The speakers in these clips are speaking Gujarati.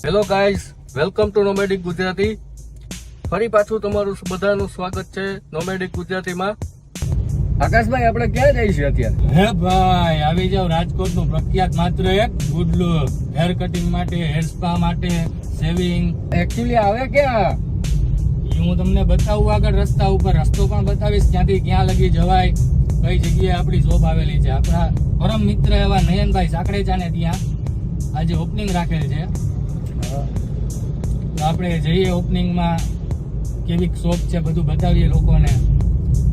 Hello guys, welcome to નોમેડિક Gujarati. ફરી પાછું તમારું બધાનું સ્વાગત છે નોમેડિક ગુજરાતીમાં. આકાશભાઈ, આપણે ક્યાં જઈએ છીએ અત્યારે? હે ભાઈ, આવી જાવ રાજકોટ નું પ્રખ્યાત માત્ર એક ગુડ લુક. હેર કટિંગ માટે, હેર સ્પા માટે, શેવિંગ. એકચ્યુઅલી આવે ક્યાં? હું તમને બતાવું આગળ રસ્તા ઉપર. રસ્તો પણ બતાવીશ ક્યાંથી ક્યાં લગી જવાય, કઈ જગ્યાએ આપણી જોબ આવેલી છે. આપણા પરમ મિત્ર એવા નયનભાઈ સાકરેચાને ત્યાં આજે ઓપનિંગ રાખેલ છે. તો આપણે જઈએ ઓપનિંગમાં, કેવી શોપ છે બધું બતાવીએ લોકોને.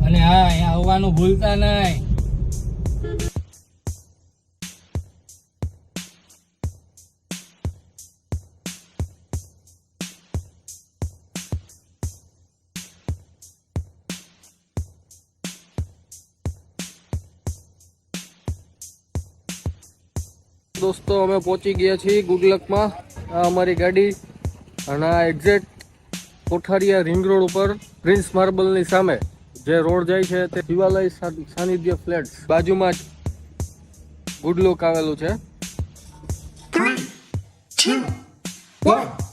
અને હા, અહીંયા આવવાનું ભૂલતા નહીં. દોસ્તો, અમે પહોંચી ગયા છીએ ગુડલકમાં. આ અમારી ગાડી અને આ એક્ઝેક્ટ કોઠારિયા રિંગ રોડ ઉપર પ્રિન્સ માર્બલની સામે જે રોડ જાય છે તે શિવાલય સાનિધ્ય ફ્લેટ્સ બાજુમાં જ ગુડલુક આવેલું છે. 3, 2, 1